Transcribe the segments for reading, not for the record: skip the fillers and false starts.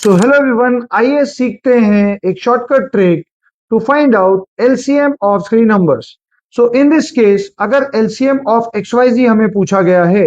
So hello everyone, आइए सीखते हैं एक shortcut trick to find out LCM of three numbers. So in this case अगर LCM of XYZ हमें पूछा गया है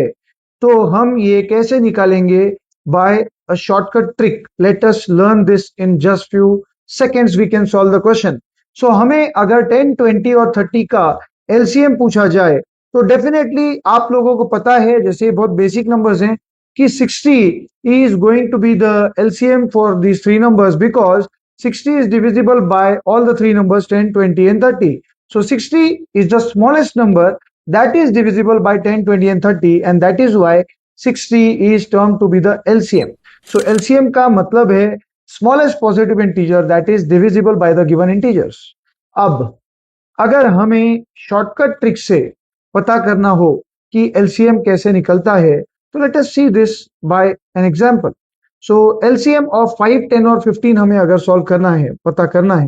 तो हम ये कैसे निकालेंगे by a shortcut trick. Let us learn this in just few seconds, we can solve the question. So हमें अगर 10, 20 और 30 का एलसीएम पूछा जाए तो डेफिनेटली आप लोगों को पता है, जैसे बहुत बेसिक नंबर्स हैं, कि 60 is going to be the LCM for these three numbers because 60 is divisible by all the three numbers 10, 20 and 30. So 60 is the smallest number that is divisible by 10, 20 and 30 and that is why 60 is termed to be the LCM. So LCM का मतलब है smallest positive integer that is divisible by the given integers. अब अगर हमें shortcut trick से पता करना हो कि LCM कैसे निकलता है तो let us see this by an example. So LCM of 5, 10 और 15 हमें अगर सॉल्व करना है, पता करना है,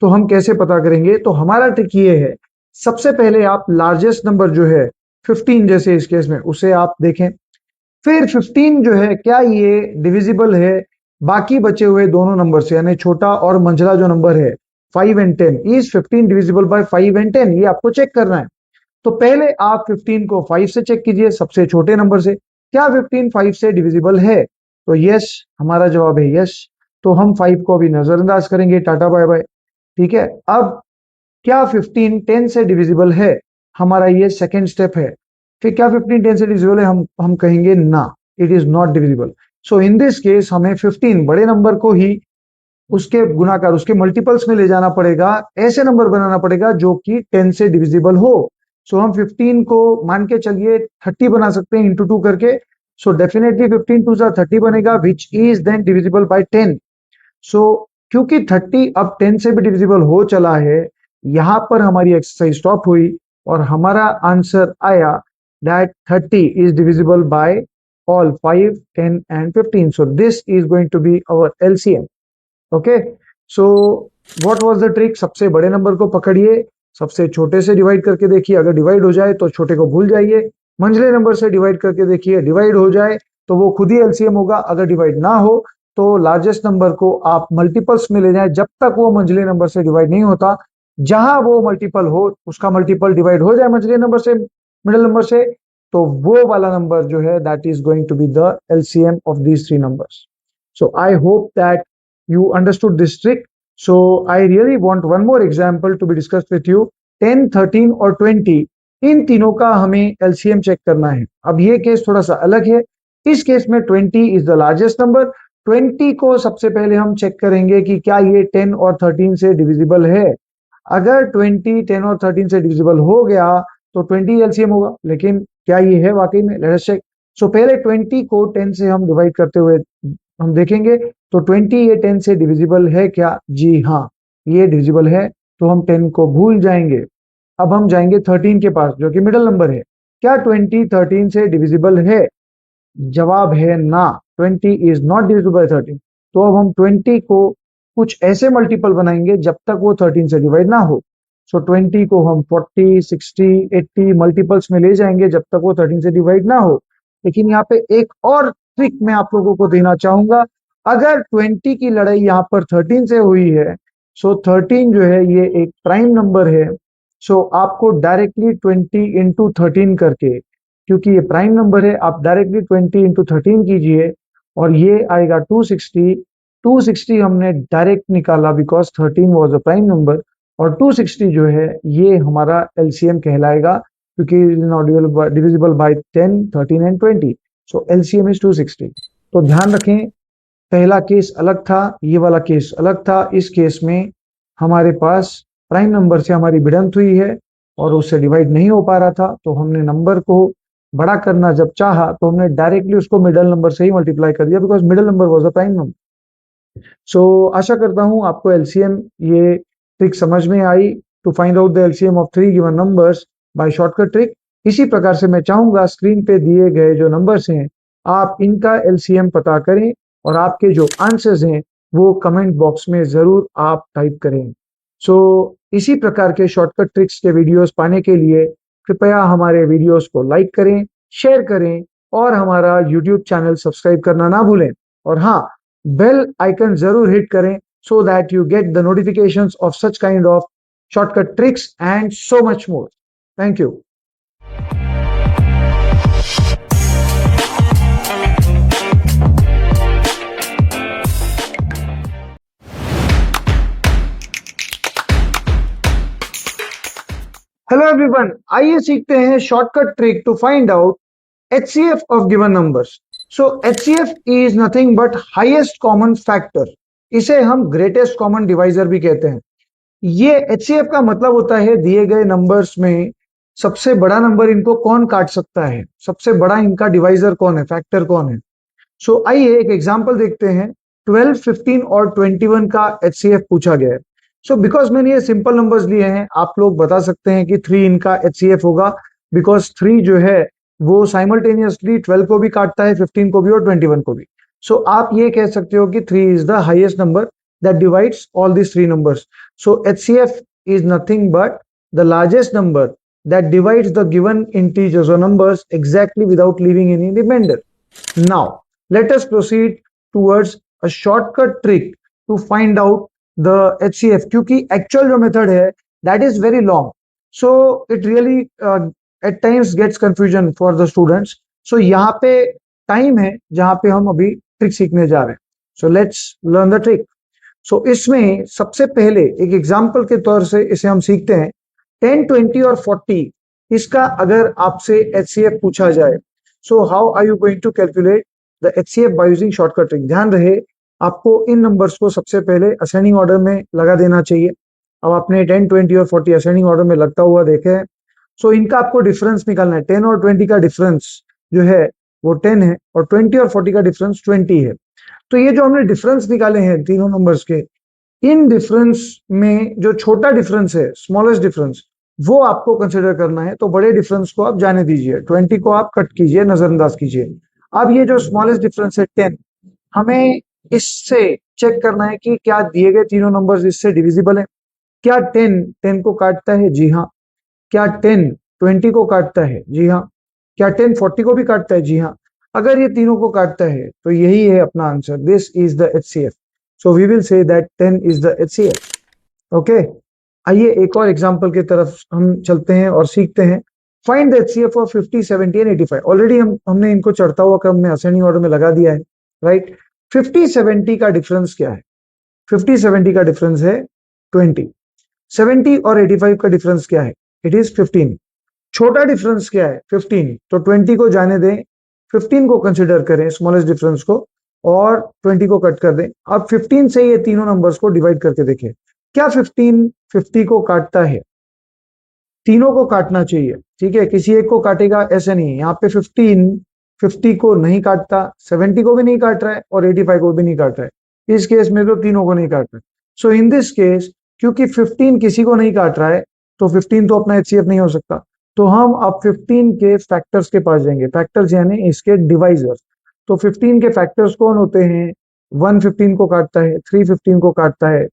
तो हम कैसे पता करेंगे? तो हमारा ट्रिक ये है, सबसे पहले आप लार्जेस्ट नंबर जो है 15 जैसे इस केस में उसे आप देखें, फिर 15 जो है क्या ये डिविजिबल है बाकी बचे हुए दोनों नंबर से, यानी छोटा और मंझला जो नंबर है 5 and 10, is 15 divisible by 5 and 10, ये आपको चेक करना है। तो पहले आप 15 को 5 से चेक कीजिए, सबसे छोटे नंबर से, क्या 15 5 से डिविजिबल है? तो यस, हमारा जवाब है यस। तो हम 5 को अभी नजरअंदाज करेंगे, टाटा बाय बाय। ठीक है, अब क्या 15 10 से डिविजिबल है? हमारा ये सेकेंड स्टेप है। फिर क्या 15 10 से डिविजिबल है? हम कहेंगे ना, it is not divisible. So in this case हमें 15 बड़े नंबर को ही उसके गुणाकार, उसके मल्टीपल्स में ले जाना पड़ेगा, ऐसे नंबर बनाना पड़ेगा जो कि 10 से डिविजिबल हो। सो हम 15 को मान के चलिए 30 बना सकते हैं इंटू 2 करके। सो डेफिनेटली 15 2 सा 30 बनेगा, which is then divisible by 10। सो क्योंकि 30 अब 10 से भी डिविजिबल हो चला है, यहां पर हमारी एक्सरसाइज स्टॉप हुई और हमारा आंसर आया that 30 is divisible by all 5, 10 and 15. So this is going to be our LCM. Okay, so what was the trick? सबसे बड़े नंबर को पकड़िए, सबसे छोटे से डिवाइड करके देखिए, अगर डिवाइड हो जाए तो छोटे को भूल जाइए। मंझले नंबर से डिवाइड करके देखिए, डिवाइड हो जाए तो वो खुद ही एलसीएम होगा। अगर डिवाइड ना हो तो लार्जेस्ट नंबर को आप मल्टीपल्स में ले जाएं, जब तक वो मंझले नंबर से डिवाइड नहीं होता। जहां वो मल्टीपल हो, उसका मल्टीपल डिवाइड हो जाए मंझले नंबर से, मिडिल नंबर से, तो वो वाला नंबर जो है that is going to be the LCM of these three numbers. So I hope that you understood this trick. So I really want one more example to be discussed with you. 10, 13 और 20, इन तीनों का हमें LCM check करना है। अब ये case थोड़ा सा अलग है। इस केस में 20 इज द लार्जेस्ट नंबर। 20 को सबसे पहले हम चेक करेंगे कि क्या ये 10 और 13 से डिविजिबल है। अगर 20 10 और 13 से डिविजिबल हो गया तो 20 LCM होगा, लेकिन क्या ये है वाकई में? Let's check. सो पहले 20 को 10 से हम डिवाइड करते हुए हम देखेंगे तो 20 ये 10 से डिविजिबल है क्या? जी हाँ, ये डिविजिबल है, तो हम 10 को भूल जाएंगे। अब हम जाएंगे 13 के पास जो कि मिडिल नंबर है। क्या 20 13 से डिविजिबल है? जवाब है ना, 20 इज नॉट डिविजिबल बाय 13। तो अब हम 20 को कुछ ऐसे मल्टीपल बनाएंगे जब तक वो 13 से डिवाइड ना हो। सो 20 को हम 40, 60, 80 मल्टीपल्स में ले जाएंगे जब तक वो 13 से डिवाइड ना हो। लेकिन यहाँ पे एक और ट्रिक मैं आप लोगों को देना चाहूंगा। अगर 20 की लड़ाई यहाँ पर 13 से हुई है, सो 13 जो है ये एक प्राइम नंबर है। सो आपको डायरेक्टली 20 इंटू 13 करके, क्योंकि ये प्राइम नंबर है, आप डायरेक्टली 20 इंटू 13 कीजिए और ये आएगा 260। 260 हमने डायरेक्ट निकाला because 13 was a prime number, और 260 जो है ये हमारा LCM कहलाएगा क्योंकि not divisible by 10, 13 and 20। So LCM is 260। तो ध्यान रखें, पहला केस अलग था, ये वाला केस अलग था। इस केस में हमारे पास प्राइम नंबर से हमारी भिड़ंत हुई है और उससे डिवाइड नहीं हो पा रहा था, तो हमने नंबर को बड़ा करना जब चाहा तो हमने डायरेक्टली उसको मिडिल नंबर से ही मल्टीप्लाई कर दिया because middle number was the prime number. So आशा करता हूं आपको LCM ये ट्रिक समझ में आई to find out the LCM of three given numbers by shortcut trick. इसी प्रकार से मैं चाहूंगा स्क्रीन पे दिए गए जो नंबर्स हैं आप इनका LCM पता करें और आपके जो आंसर्स हैं वो कमेंट बॉक्स में जरूर आप टाइप करें। सो इसी प्रकार के शॉर्टकट ट्रिक्स के वीडियोस पाने के लिए कृपया हमारे वीडियोस को लाइक करें, शेयर करें और हमारा YouTube चैनल सब्सक्राइब करना ना भूलें। और हाँ, बेल आइकन जरूर हिट करें so that you get the notifications of such kind of shortcut tricks and so much more. Thank you. Hello everyone, आइए सीखते हैं shortcut trick to find out HCF of given numbers. So HCF is nothing but highest common factor. इसे हम greatest common divisor भी कहते हैं. ये HCF का मतलब होता है दिए गए नंबर्स में सबसे बड़ा नंबर इनको कौन काट सकता है, सबसे बड़ा इनका डिवाइजर कौन है, फैक्टर कौन है. सो आइए एक एग्जांपल देखते हैं. 12, 15 और 21 का HCF पूछा गया है. सो बिकॉज मैंने ये सिंपल नंबर्स लिए हैं, आप लोग बता सकते हैं कि 3 इनका HCF होगा, बिकॉज 3 जो है वो साइमल्टेनियसली 12 को भी काटता है, 15 को भी और 21 को भी. सो आप ये कह सकते हो कि 3 is the highest number that divides all these three numbers. So HCF is nothing but the largest number that divides the given integers or numbers exactly without leaving any remainder. Now, let us proceed towards a shortcut trick to find out the HCF. क्योंकि actual जो method है that is very long. So it really at times gets confusion for the students. So यहाँ पे time है जहाँ पे हम अभी trick सीखने जा रहे हैं. So let's learn the trick. सो इसमें सबसे पहले एक एग्जाम्पल के तौर से इसे हम सीखते हैं. 10, 20 और 40 इसका अगर आपसे HCF पूछा जाए, so how are you going to calculate the HCF by using shortcut trick. ध्यान रहे आपको इन नंबर्स को सबसे पहले असेंडिंग ऑर्डर में लगा देना चाहिए. अब आपने 10, 20 और 40 असेंडिंग ऑर्डर में लगता हुआ देखे हैं. सो इनका आपको डिफरेंस निकालना है. 10 और 20 का डिफरेंस जो है वो 10 है और 20 और 40 का डिफरेंस 20 है. तो ये जो हमने डिफरेंस निकाले हैं तीनों नंबर्स के, इन डिफरेंस में जो छोटा डिफरेंस है, स्मॉलेस्ट डिफरेंस, वो आपको कंसिडर करना है. तो बड़े डिफरेंस को आप जाने दीजिए, 20 को आप कट कीजिए, नजरअंदाज कीजिए. अब ये जो स्मॉलेस्ट डिफरेंस है 10, हमें इससे चेक करना है कि क्या दिए गए तीनों नंबर्स इससे डिविजिबल है. क्या 10 10 को काटता है? जी हाँ. क्या 10 20 को काटता है? जी हाँ. क्या 10 40 को भी काटता है? जी हाँ. अगर ये तीनों को काटता है तो यही है अपना answer. This is the HCF. So we will say that 10 is the HCF. Okay, आइए एक और एग्जांपल की तरफ हम चलते हैं और सीखते हैं. Find the HCF of 50, 70 and 85. Already हमने इनको चढ़ता हुआ क्रम में असेंडिंग ऑर्डर में लगा दिया है, राइट. 50 70 का डिफरेंस क्या है? 50 70 का डिफरेंस है 20. 70 और 85 का डिफरेंस क्या है? It is 15. छोटा डिफरेंस क्या है? 15. तो 20 को जाने दें, 15 को कंसिडर करें स्मॉलेस्ट डिफरेंस को, और 20 को कट कर दें. अब 15 से ये तीनों नंबर्स को डिवाइड करके देखें. क्या 15 50 को काटता है? तीनों को काटना चाहिए, ठीक है. किसी एक को काटेगा ऐसे नहीं. यहाँ पे 15 50 को नहीं काटता, 70 को भी नहीं काट रहा है और 85 को भी नहीं काट रहा है. इस केस में तो तीनों को नहीं काट रहा है. सो इन दिस केस क्योंकि 15 किसी को नहीं काट रहा है तो 15 तो अपना HCF नहीं हो सकता. तो हम अब 15 के फैक्टर्स के पास जाएंगे. फैक्टर्स यानी इसके डिवाइजर्स. तो 15 के फैक्टर्स कौन होते हैं? 1 15 को काटता है, 3 15 को काटता है,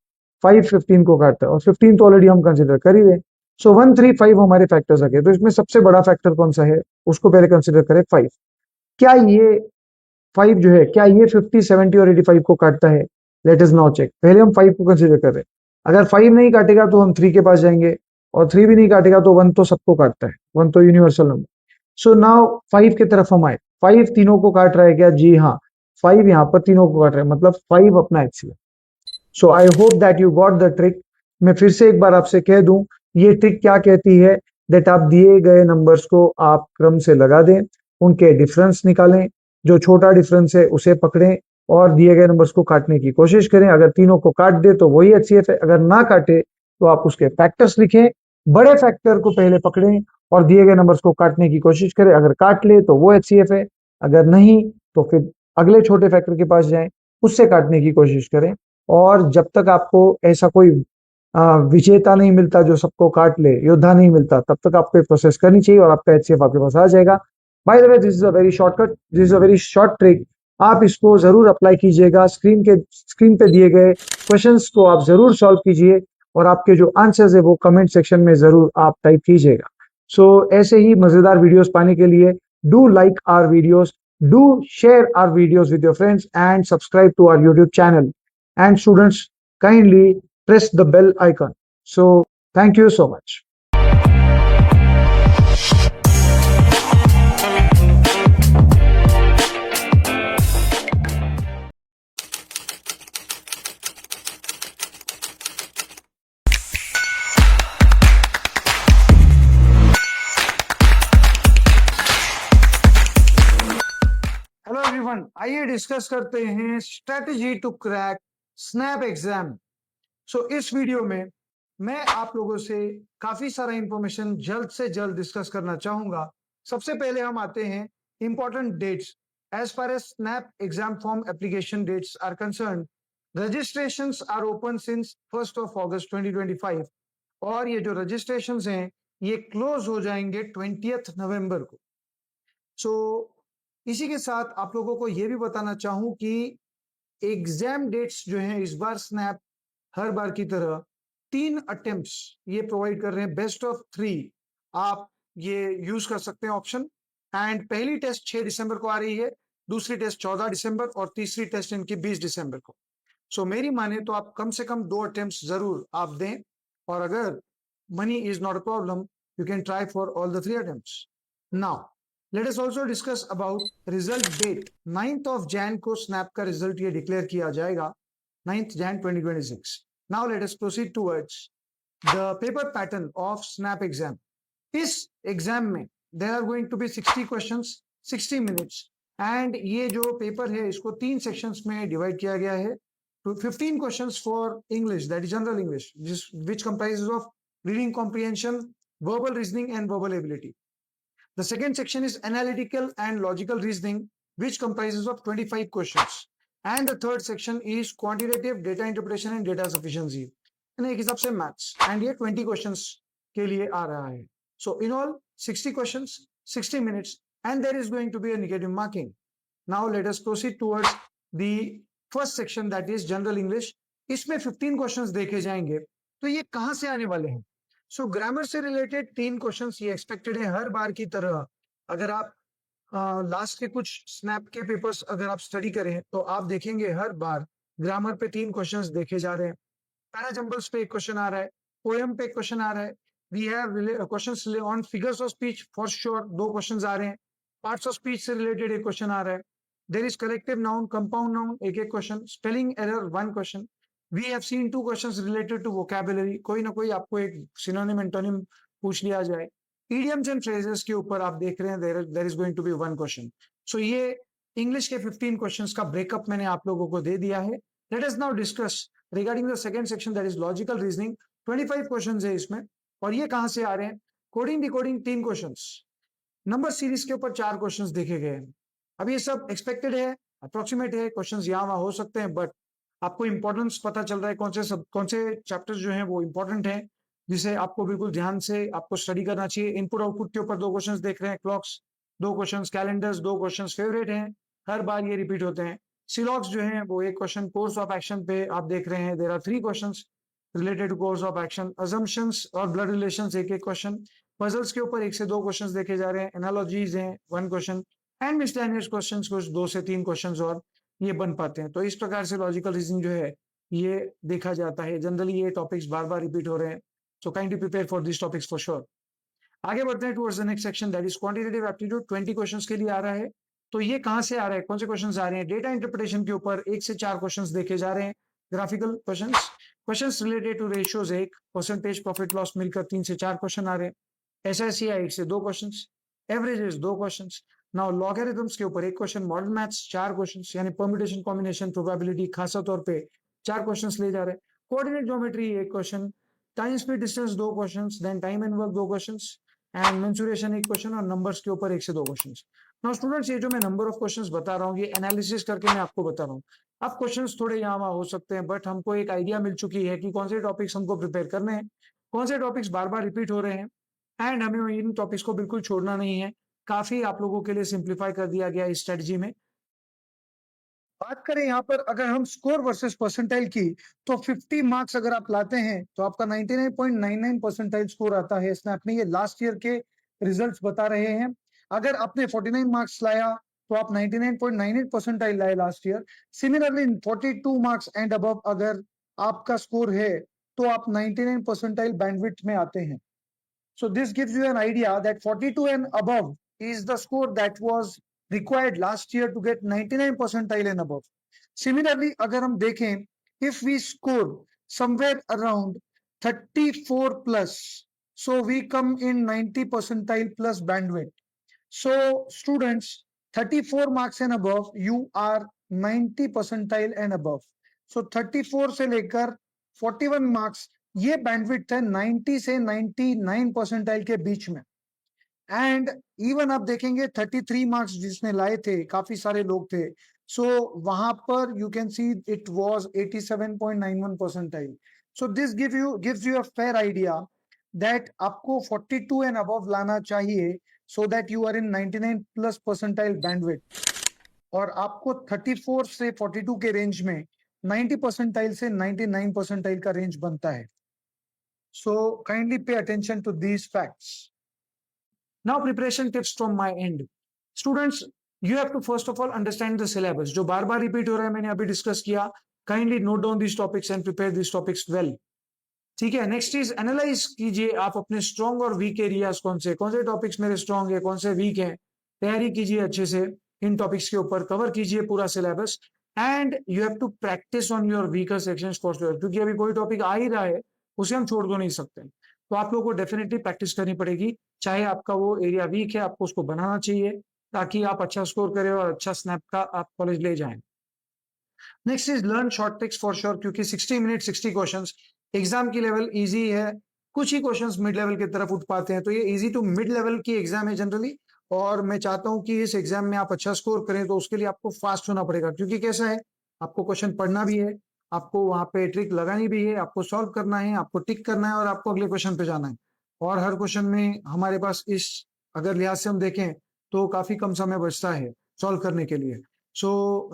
5 15 को काटता है, और 15 तो ऑलरेडी हम कंसिडर कर ही रहे. सो 1 3 5 हमारे फैक्टर्स आ गए. तो इसमें सबसे बड़ा फैक्टर कौन सा है उसको पहले कंसिडर करें, 5. क्या ये 5 जो है, क्या ये 50 70 और 85 को काटता है? Let us now check. पहले हम 5 को कंसिडर कर रहे हैं. अगर 5 नहीं काटेगा तो हम 3 के पास जाएंगे, और 3 भी नहीं काटेगा तो 1 तो सबको काटता है, 1 तो यूनिवर्सल नंबर. सो नाउ 5 की तरफ हम आए. 5 तीनों को काट रहा है क्या? जी हाँ. 5 यहाँ पर तीनों को काट रहा है, मतलब 5 अपना HCF. So I hope that you got the trick. मैं फिर से एक बार आपसे कह दूं, ये ट्रिक क्या कहती है, दैट आप दिए गए नंबर्स को आप क्रम से लगा दें, उनके डिफरेंस निकालें, जो छोटा डिफरेंस है उसे पकड़ें और दिए गए नंबर्स को काटने की कोशिश करें. अगर तीनों को काट दे तो वही HCF है. अगर ना काटे तो आप उसके फैक्टर्स लिखें, बड़े फैक्टर को पहले पकड़ें और दिए गए नंबर्स को काटने की कोशिश करें. अगर काट ले तो वो HCF है, अगर नहीं तो फिर अगले छोटे फैक्टर के पास जाएं, उससे काटने की कोशिश करें. और जब तक आपको ऐसा कोई विजेता नहीं मिलता जो सबको काट ले, योद्धा नहीं मिलता, तब तक आपको प्रोसेस करनी चाहिए और आपका HCF आपके पास आ जाएगा. By the way, this is a very shortcut, this is a very short trick. आप इसको जरूर अप्लाई कीजिएगा. स्क्रीन पे दिए गए क्वेश्चंस को आप जरूर सॉल्व कीजिए और आपके जो आंसर्स है वो कमेंट सेक्शन में जरूर आप टाइप कीजिएगा. सो ऐसे ही मजेदार वीडियोस पाने के लिए do like our videos Do share our videos with your friends and subscribe to our YouTube channel. And students, kindly press the bell icon. So thank you so much. Hello everyone, आइए discuss करते हैं strategy to crack SNAP exam. इस video में मैं आप लोगों से काफी सारा इंफॉर्मेशन जल्द से जल्द डिस्कस करना चाहूंगा। सबसे पहले हम आते हैं important dates. As far as SNAP exam form application dates are concern, registrations are open since 1 August 2025 और ये जो रजिस्ट्रेशंस हैं ये क्लोज हो जाएंगे 20 नवंबर को। इसी के साथ आप लोगों को ये भी बताना चाहूं कि एग्जाम डेट्स जो हैं इस बार स्नैप हर बार की तरह 3 अटेम्प्ट्स ये प्रोवाइड कर रहे हैं, बेस्ट ऑफ 3 आप ये यूज कर सकते हैं ऑप्शन। एंड पहली टेस्ट 6 दिसंबर को आ रही है, दूसरी टेस्ट 14 दिसंबर और तीसरी टेस्ट इनकी 20 दिसंबर को। मेरी माने तो आप कम से कम 2 अटेम्प्ट्स जरूर आप दें, और अगर money is not a problem you can try for all the 3 attempts. Now let us also discuss about result date. 9th of Jan को स्नैप का रिजल्ट ये डिक्लेयर किया जाएगा, 9th Jan 2026। Now let us proceed towards the paper pattern of SNAP exam. इस exam में there are going to be 60 questions, 60 minutes, and ये जो paper है इसको 3 सेक्शंस में डिवाइड किया गया है। 15 questions for English, that is general English, which comprises of reading comprehension, verbal reasoning, and verbal ability. The second section is analytical and logical reasoning, which comprises of 25 questions. And the third section is quantitative data interpretation and data sufficiency. यानी एक हिसाब से maths, and ये 20 questions के लिए आ रहा है। in all 60 questions, 60 minutes, and there is going to be a negative marking. Now let us proceed towards the first section, that is general English. इसमें 15 क्वेश्चंस देखे जाएंगे। तो ये कहां से आने वाले हैं? ग्रामर से रिलेटेड 3 क्वेश्चंस ये एक्सपेक्टेड है हर बार की तरह। अगर आप लास्ट के कुछ स्नैप के पेपर्स अगर आप स्टडी करें तो आप देखेंगे हर बार ग्रामर पे 3 क्वेश्चंस देखे जा रहे हैं। पैराजंबल्स पे एक क्वेश्चन आ रहा है, पोएम पे एक क्वेश्चन आ रहा है, we have questions on figures of speech for sure 2 questions आ रहे हैं, पार्ट्स ऑफ स्पीच से रिलेटेड एक क्वेश्चन आ रहा है, there is collective noun, compound noun एक एक question, spelling error 1 question, we have seen 2 questions related to vocabulary, कोई ना कोई आपको एक सिनोनिम एंटोनिम पूछ लिया जाए। इडियम्स एंड फ्रेजेस के ऊपर आप देख रहे हैं there is going to be 1 question. ये इंग्लिश के 15 क्वेश्चंस का ब्रेकअप मैंने आप लोगों को दे दिया है। Let us now discuss regarding the second section, that is logical reasoning. 25 questions है इसमें, और ये कहां से आ रहे हैं? Coding decoding 3 questions, number series के ऊपर 4 क्वेश्चंस देखे गए हैं। अब ये सब एक्सपेक्टेड है, अप्रोक्सीमेट है, क्वेश्चंस यहाँ वहां हो सकते हैं, बट आपको इंपॉर्टेंस पता चल रहा है कौन से चैप्टर्स जो हैं वो इंपॉर्टेंट हैं, जिसे आपको बिल्कुल ध्यान से आपको स्टडी करना चाहिए। इनपुट आउटपुट के ऊपर 2 क्वेश्चंस देख रहे हैं, clocks 2 questions, calendars 2 questions favourite हैं, हर बार ये रिपीट होते हैं। सिलॉक्स जो है वो 1 क्वेश्चन, कोर्स ऑफ एक्शन पे आप देख रहे हैं there are 3 questions related to course of action, assumptions और ब्लड रिलेशंस एक एक क्वेश्चन, पजल्स के ऊपर 1 से 2 क्वेश्चंस देखे जा रहे हैं, एनालॉजीज हैं 1 क्वेश्चन, एंड मिसलेनियस क्वेश्चंस कुछ 2 से 3 क्वेश्चंस और ये बन पाते हैं। तो इस प्रकार से लॉजिकल रीजनिंग जो है ये देखा जाता है। जनरली ये टॉपिक्स बार बार रिपीट हो रहे हैं, so kindly prepare for this topics for sure. आगे बढ़ते हैं towards the next section, that is quantitative aptitude. 20 questions के लिए आ रहा है। तो ये कहां से आ रहा है, कौन से क्वेश्चंस आ रहे हैं? डेटा इंटरप्रिटेशन के ऊपर 1 से 4 क्वेश्चंस देखे जा रहे हैं, graphical questions, questions related to ratios 1, percentage, profit loss मिलकर 3 से 4 क्वेश्चन आ रहे हैं, एसएससीआई 1 से 2 questions, averages 2 questions. Now logarithms के ऊपर 1 क्वेश्चन, मॉडर्न मैथ्स 4 क्वेश्चंस, यानी परम्यूटेशन, कॉम्बिनेशन, प्रोबेबिलिटी खासा तौर पे 4 क्वेश्चंस ले जा रहे हैं, coordinate geometry 1 question, time speed distance 2 questions, then time and work 2 questions, and mensuration 1 question, और नंबर्स के ऊपर 1 से 2 क्वेश्चंस। नाउ स्टूडेंट्स, ये जो मैं नंबर ऑफ क्वेश्चंस बता रहा हूँ ये एनालिसिस करके मैं आपको बता रहा हूँ। अब क्वेश्चंस थोड़े यहाँ वहाँ हो सकते हैं, बट हमको एक आइडिया मिल चुकी है कि कौन से टॉपिक्स हमको प्रिपेयर करने हैं, कौन से टॉपिक्स बार बार रिपीट हो रहे हैं, एंड हमें इन टॉपिक्स को बिल्कुल छोड़ना नहीं है। काफी आप लोगों के लिए सिंप्लीफाई कर दिया गया इस स्ट्रेटजी में। बात करें यहाँ पर अगर हम स्कोर वर्सेस परसेंटाइल की, तो 50 मार्क्स अगर आप लाते हैं तो आपका 99.99 परसेंटाइल स्कोर आता है स्नैप में। ये लास्ट ईयर के रिजल्ट्स बता रहे हैं। अगर आपने 49 मार्क्स लाया तो आप 99.98 परसेंटाइल लाए last year. Similarly 42 marks and above अगर आपका स्कोर है तो आप 99 परसेंटाइल बैंडविड्थ में आते हैं। So this gives you an idea that 42 and above is the score that was required last year to get 99 percentile and above. Similarly, अगर हम देखें, if we score somewhere around 34 plus, so we come in 90 percentile plus bandwidth. So students, 34 marks and above, you are 90 percentile and above. So 34 से लेकर 41 marks ये bandwidth है 90 से 99 percentile के बीच में। एंड इवन आप देखेंगे 33 मार्क्स जिसने लाए थे, काफी सारे लोग थे, सो वहां पर you can see it was 87.91 percentile. So this gives you a fair idea that आपको 42 एंड अबव लाना चाहिए so that you are in 99 plus percentile bandwidth, और आपको 34 से 42 के रेंज में 90 परसेंटाइल से 99 परसेंटाइल का रेंज बनता है। So kindly pay attention to these facts. Now preparation tips from my end. Students, you have to first of all understand the syllabus. जो बार बार रिपीट हो रहा है मैंने अभी डिस्कस किया, kindly note down these topics and prepare these topics well. ठीक है, next is analyse कीजिए आप अपने स्ट्रॉन्ग और वीक एरियाज कौन से टॉपिक्स मेरे स्ट्रॉन्ग है, कौन से वीक है। तैयारी कीजिए अच्छे से इन टॉपिक्स के ऊपर, कवर कीजिए पूरा syllabus and you have to practise on your weaker sections for sure, क्योंकि अभी कोई टॉपिक आ ही रहा है उसे हम छोड़ तो नहीं सकते, तो आप लोगों को डेफिनेटली प्रैक्टिस करनी पड़ेगी। चाहे आपका वो एरिया वीक है, आपको उसको बनाना चाहिए ताकि आप अच्छा स्कोर करें और अच्छा स्नैप का आप कॉलेज ले जाएं। Next is learn short tricks for sure, क्योंकि 60 मिनट 60 क्वेश्चंस, एग्जाम की लेवल इजी है, कुछ ही क्वेश्चंस मिड लेवल की तरफ उठ पाते हैं, तो ये इजी टू मिड लेवल की एग्जाम है जनरली, और मैं चाहता हूं कि इस एग्जाम में आप अच्छा स्कोर करें, तो उसके लिए आपको फास्ट होना पड़ेगा, क्योंकि कैसा है, आपको क्वेश्चन पढ़ना भी है, आपको वहां पे ट्रिक लगानी भी है, आपको सॉल्व करना है, आपको टिक करना है और आपको अगले क्वेश्चन पे जाना है। और हर क्वेश्चन में हमारे पास इस अगर लिहाज से हम देखें तो काफी कम समय बचता है सॉल्व करने के लिए। So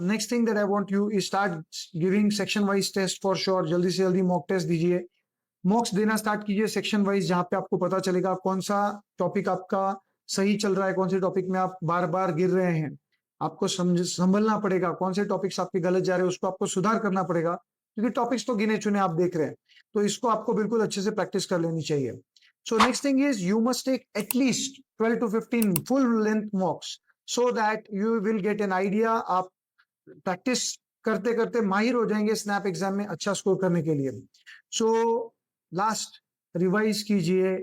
next thing that I want you is start giving section wise test for sure. जल्दी से जल्दी मॉक टेस्ट दीजिए, मॉक्स देना स्टार्ट कीजिए सेक्शन वाइज, जहां पे आपको पता चलेगा कौन सा टॉपिक आपका सही चल रहा है, कौन से टॉपिक में आप बार बार गिर रहे हैं। आपको संभलना पड़ेगा, कौन से टॉपिक्स आपके गलत जा रहे हैं उसको आपको सुधार करना पड़ेगा, क्योंकि टॉपिक्स तो गिने चुने आप देख रहे हैं, तो इसको आपको बिल्कुल अच्छे से प्रैक्टिस कर लेनी चाहिए। So next thing is you must take at least 12 to 15 full length mocks so that you will get an idea। आप प्रैक्टिस करते करते माहिर हो जाएंगे स्नैप एग्जाम में अच्छा स्कोर करने के लिए। सो लास्ट, रिवाइज कीजिए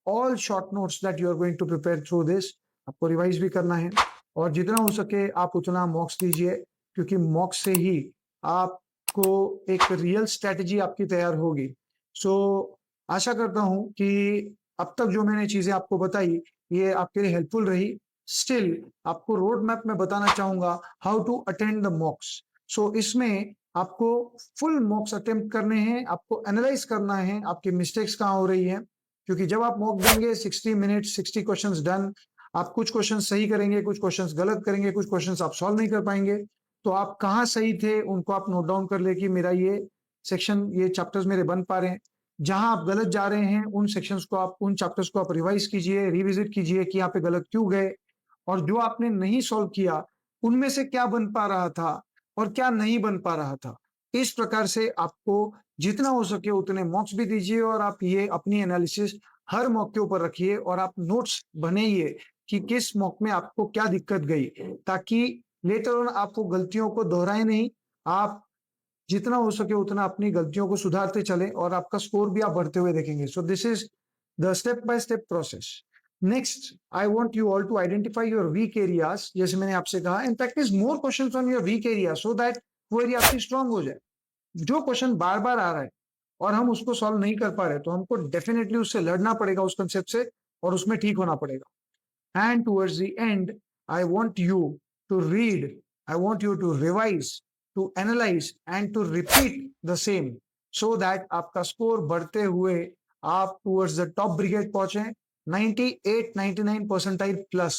all short notes that you are going to prepare through this, आपको रिवाइज भी करना है, और जितना हो सके आप उतना मॉक्स दीजिए, क्योंकि मॉक्स से ही आपको एक रियल स्ट्रेटेजी आपकी तैयार होगी। सो आशा करता हूं कि अब तक जो मैंने चीजें आपको बताई ये आपके लिए हेल्पफुल रही। स्टिल आपको रोड मैप में बताना चाहूंगा how to attend the mocks. So इसमें आपको फुल मॉक्स अटेम्प्ट करने हैं, आपको एनालाइज करना है आपकी मिस्टेक्स कहां हो रही है, क्योंकि जब आप मॉक देंगे 60 मिनट 60 क्वेश्चंस डन, आप कुछ क्वेश्चंस सही करेंगे, कुछ क्वेश्चंस गलत करेंगे, कुछ क्वेश्चंस आप सॉल्व नहीं कर पाएंगे, तो आप कहां सही थे उनको आप नोट डाउन कर ले कि मेरा ये सेक्शन, ये चैप्टर्स मेरे बन पा रहे हैं। जहां आप गलत जा रहे हैं उन सेक्शंस को आप, उन चैप्टर्स को आप रिवाइज कीजिए, रिविजिट कीजिए कि यहाँ पे गलत क्यों गए, और जो आपने नहीं सॉल्व किया उनमें से क्या बन पा रहा था और क्या नहीं बन पा रहा था। इस प्रकार से आपको जितना हो सके उतने मॉक्स भी दीजिए, और आप ये अपनी एनालिसिस हर मॉक के ऊपर रखिए, और आप नोट्स बनाइए कि किस मॉक में आपको क्या दिक्कत गई, ताकि लेटर ऑन आप वो गलतियों को दोहराए नहीं, आप जितना हो सके उतना अपनी गलतियों को सुधारते चले और आपका स्कोर भी आप बढ़ते हुए देखेंगे। So this is the step by step process. Next, I want you all to identify your weak areas, जैसे मैंने आपसे कहा, and practise more questions on your weak area so that वो एरिया आपकी स्ट्रांग हो जाए। जो क्वेश्चन बार बार आ रहा है और हम उसको सॉल्व नहीं कर पा रहे, तो हमको डेफिनेटली उससे लड़ना पड़ेगा उस कंसेप्ट से, और उसमें ठीक होना पड़ेगा। And towards the end I want you to read, I want you to revise, to analyse and to repeat the same, so that आपका स्कोर बढ़ते हुए आप टुवर्ड्स द टॉप ब्रिगेड पहुंचे। 98-99 percentile plus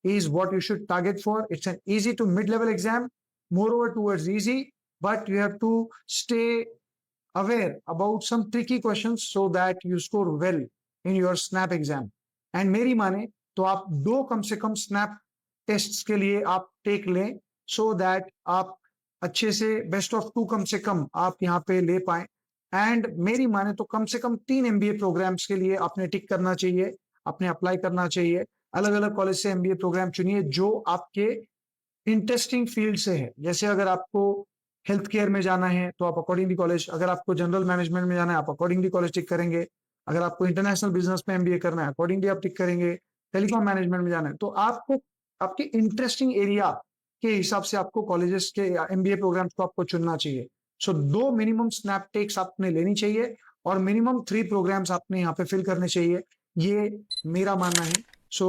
is what you should target for. It's an easy to mid-level exam, moreover towards easy, but you have to stay aware about some tricky questions so that you score well in your snap exam. And मेरी माने तो आप 2 कम से कम snap tests के लिए आप take लें, so that आप अच्छे से बेस्ट ऑफ 2 कम से कम आप यहाँ पे ले पाए। एंड मेरी माने तो कम से कम 3 एमबीए प्रोग्राम्स के लिए आपने टिक करना चाहिए, आपने अप्लाई करना चाहिए। अलग अलग कॉलेज से एमबीए प्रोग्राम चुनिए जो आपके इंटरेस्टिंग फील्ड से है। जैसे अगर आपको हेल्थ केयर में जाना है तो आप अकॉर्डिंगली कॉलेज, अगर आपको जनरल मैनेजमेंट में जाना है आप अकॉर्डिंगली कॉलेज टिक करेंगे, अगर आपको इंटरनेशनल बिजनेस में एमबीए करना है अकॉर्डिंगली आप टिक करेंगे, टेलीकॉम मैनेजमेंट में जाना है तो आपको आपके इंटरेस्टिंग एरिया के हिसाब से आपको कॉलेजेस के एमबीए प्रोग्राम्स को आपको चुनना चाहिए। सो 2 मिनिमम स्नैप टेक्स आपने लेनी चाहिए और मिनिमम 3 प्रोग्राम्स आपने यहाँ पे फिल करने चाहिए, ये मेरा मानना है। सो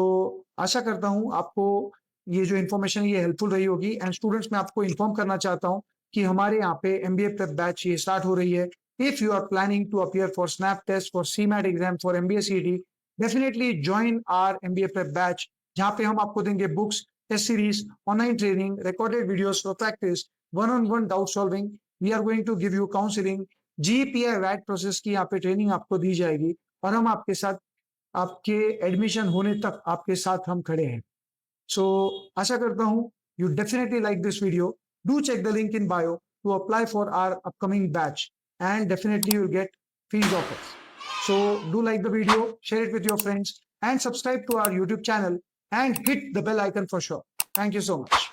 आशा करता हूँ आपको ये जो इन्फॉर्मेशन ये हेल्पफुल रही होगी। एंड स्टूडेंट्स मैं आपको इन्फॉर्म करना चाहता हूँ कि हमारे यहाँ पे एमबीए प्रेप बैच ये स्टार्ट हो रही है। If you are planning to appear for SNAP test for CMAT exam for MBA CET, definitely join our MBA prep batch, जहाँ पे हम आपको देंगे books, test series, online training, recorded videos for practice, one on one doubt solving. We are going to give you counselling, GPA वैट process की यहाँ पे training आपको दी जाएगी और हम आपके साथ आपके एडमिशन होने तक आपके साथ हम खड़े हैं। सो आशा करता हूं you definitely like this video. Do check the link in bio to apply for our upcoming batch and definitely you'll get free offers. So do like the video, share it with your friends and subscribe to our YouTube channel and hit the bell icon for sure. Thank you so much.